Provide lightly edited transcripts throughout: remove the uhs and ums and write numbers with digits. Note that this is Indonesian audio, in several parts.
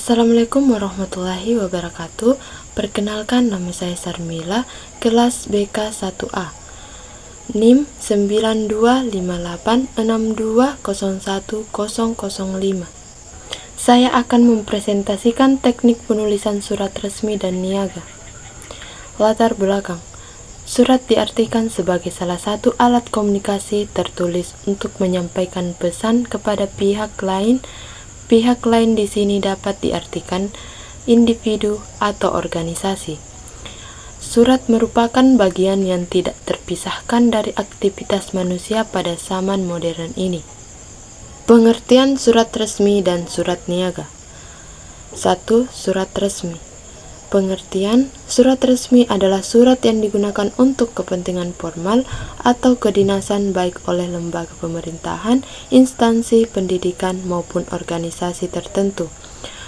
Assalamualaikum warahmatullahi wabarakatuh. Perkenalkan, nama saya Sarmila, kelas BK 1A, NIM 925862010005. Saya akan mempresentasikan teknik penulisan surat resmi dan niaga. Latar belakang. Surat diartikan sebagai salah satu alat komunikasi tertulis untuk menyampaikan pesan kepada pihak lain. Pihak lain di sini dapat diartikan individu atau organisasi. Surat merupakan bagian yang tidak terpisahkan dari aktivitas manusia pada zaman modern ini. Pengertian surat resmi dan surat niaga. 1. Surat resmi. Pengertian, surat resmi adalah surat yang digunakan untuk kepentingan formal atau kedinasan baik oleh lembaga pemerintahan, instansi pendidikan, maupun organisasi tertentu.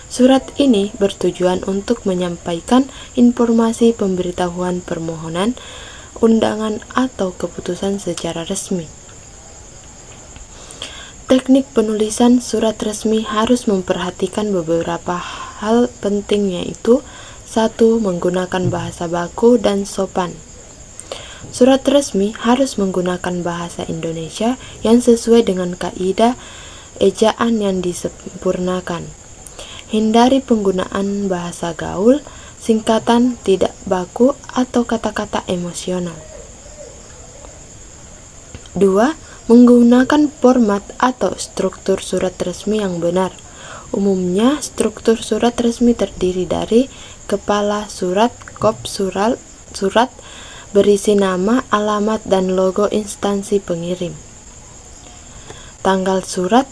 Surat ini bertujuan untuk menyampaikan informasi pemberitahuan permohonan, undangan, atau keputusan secara resmi. Teknik penulisan surat resmi harus memperhatikan beberapa hal penting, yaitu 1. Menggunakan bahasa baku dan sopan. Surat resmi harus menggunakan bahasa Indonesia yang sesuai dengan kaidah ejaan yang disempurnakan. Hindari penggunaan bahasa gaul, singkatan tidak baku, atau kata-kata emosional. 2. Menggunakan format atau struktur surat resmi yang benar. Umumnya, struktur surat resmi terdiri dari kepala surat, kop surat, berisi nama, alamat, dan logo instansi pengirim. Tanggal surat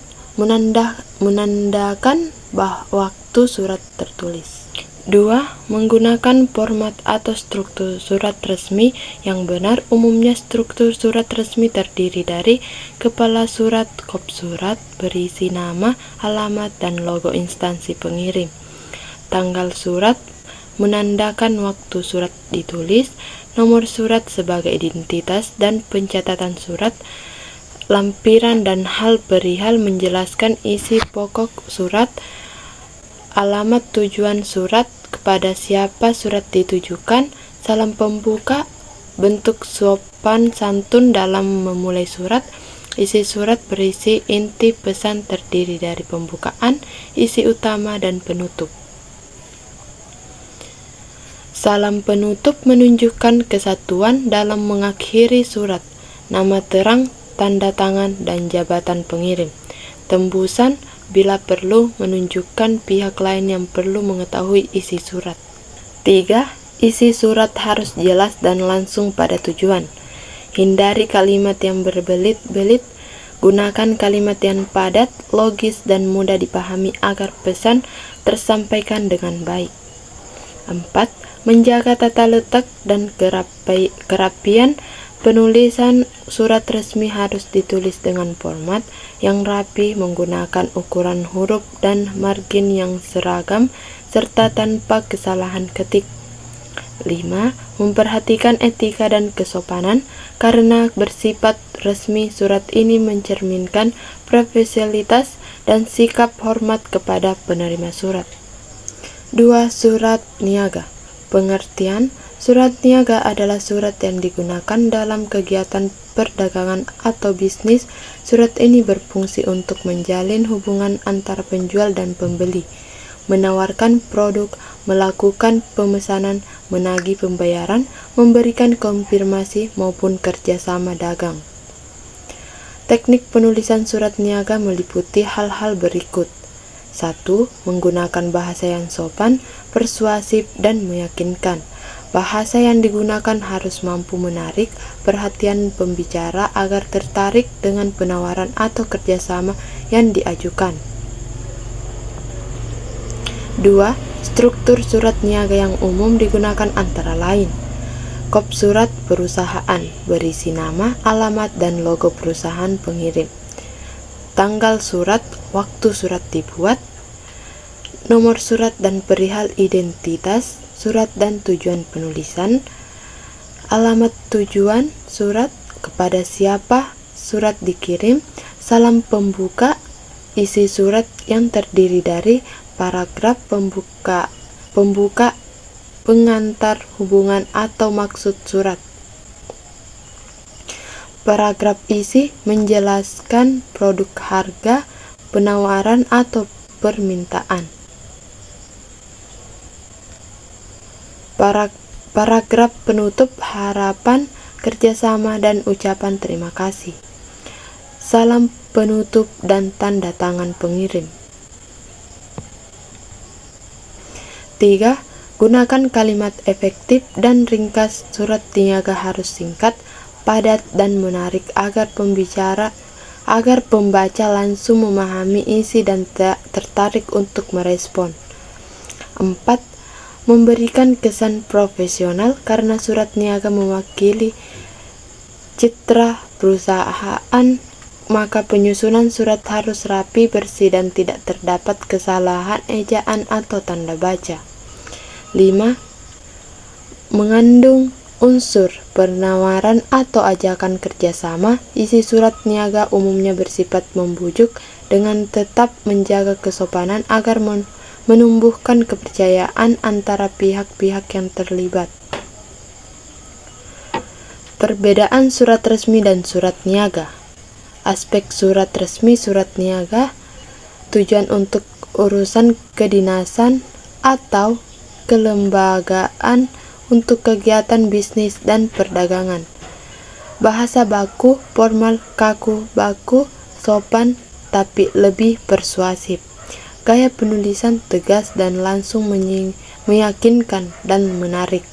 menandakan waktu surat tertulis. 2. Menggunakan format atau struktur surat resmi yang benar. Umumnya struktur surat resmi terdiri dari kepala surat, kop surat, berisi nama, alamat, dan logo instansi pengirim. Tanggal surat menandakan waktu surat ditulis, nomor surat sebagai identitas dan pencatatan surat, lampiran dan hal perihal menjelaskan isi pokok surat, alamat tujuan surat, kepada siapa surat ditujukan, salam pembuka, bentuk sopan santun dalam memulai surat. Isi surat berisi inti pesan terdiri dari pembukaan, isi utama, dan penutup. Salam penutup menunjukkan kesatuan dalam mengakhiri surat, nama terang, tanda tangan, dan jabatan pengirim. Tembusan bila perlu menunjukkan pihak lain yang perlu mengetahui isi surat. 3. Isi surat harus jelas dan langsung pada tujuan. Hindari kalimat yang berbelit-belit, gunakan kalimat yang padat, logis, dan mudah dipahami agar pesan tersampaikan dengan baik. 4. Menjaga tata letak dan kerapian. Penulisan surat resmi harus ditulis dengan format yang rapi, menggunakan ukuran huruf dan margin yang seragam, serta tanpa kesalahan ketik. 5. Memperhatikan etika dan kesopanan. Karena bersifat resmi, surat ini mencerminkan profesionalitas dan sikap hormat kepada penerima surat. 2. Surat niaga. Pengertian, surat niaga adalah surat yang digunakan dalam kegiatan perdagangan atau bisnis. Surat ini berfungsi untuk menjalin hubungan antara penjual dan pembeli, menawarkan produk, melakukan pemesanan, menagih pembayaran, memberikan konfirmasi, maupun kerjasama dagang. Teknik penulisan surat niaga meliputi hal-hal berikut. 1. Menggunakan bahasa yang sopan, persuasif, dan meyakinkan. Bahasa yang digunakan harus mampu menarik perhatian pembicara agar tertarik dengan penawaran atau kerjasama yang diajukan. 2. Struktur surat niaga yang umum digunakan antara lain: kop surat perusahaan, berisi nama, alamat, dan logo perusahaan pengirim. Tanggal surat, waktu surat dibuat, nomor surat dan perihal identitas surat dan tujuan penulisan, alamat tujuan surat, kepada siapa surat dikirim, salam pembuka, isi surat yang terdiri dari paragraf pembuka, pengantar, hubungan atau maksud surat. Paragraf isi menjelaskan produk, harga, penawaran atau permintaan. Paragraf penutup harapan, kerjasama, dan ucapan terima kasih. Salam penutup dan tanda tangan pengirim. 3. Gunakan kalimat efektif dan ringkas. Surat niaga harus singkat, padat, dan menarik agar pembaca langsung memahami isi dan tertarik untuk merespon. 4. Memberikan kesan profesional. Karena surat niaga mewakili citra perusahaan, maka penyusunan surat harus rapi, bersih, dan tidak terdapat kesalahan ejaan atau tanda baca. 5. Mengandung unsur penawaran atau ajakan kerjasama. Isi surat niaga umumnya bersifat membujuk dengan tetap menjaga kesopanan agar menumbuhkan kepercayaan antara pihak-pihak yang terlibat. Perbedaan surat resmi dan surat niaga. Aspek surat resmi. Surat niaga tujuan untuk urusan kedinasan atau kelembagaan, untuk kegiatan bisnis dan perdagangan. Bahasa baku, formal, kaku, baku, sopan, tapi lebih persuasif. Gaya penulisan tegas dan langsung, meyakinkan dan menarik.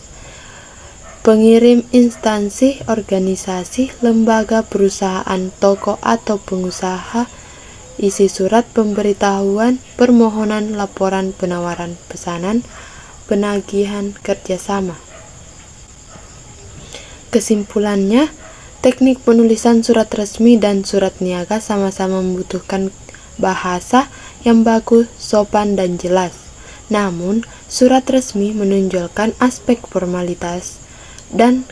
Pengirim instansi, organisasi, lembaga, perusahaan, toko, atau pengusaha. Isi surat pemberitahuan, permohonan, laporan, penawaran, pesanan, penagihan, kerjasama. Kesimpulannya, teknik penulisan surat resmi dan surat niaga sama-sama membutuhkan bahasa yang bagus, sopan, dan jelas. Namun, surat resmi menonjolkan aspek formalitas dan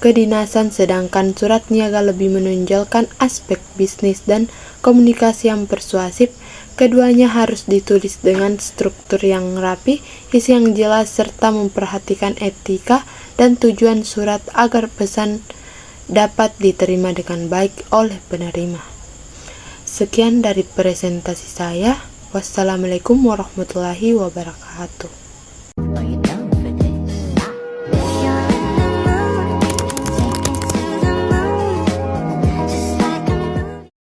kedinasan, sedangkan surat niaga lebih menonjolkan aspek bisnis dan komunikasi yang persuasif. Keduanya harus ditulis dengan struktur yang rapi, isi yang jelas, serta memperhatikan etika dan tujuan surat agar pesan dapat diterima dengan baik oleh penerima. Sekian dari presentasi saya. Wassalamualaikum warahmatullahi wabarakatuh.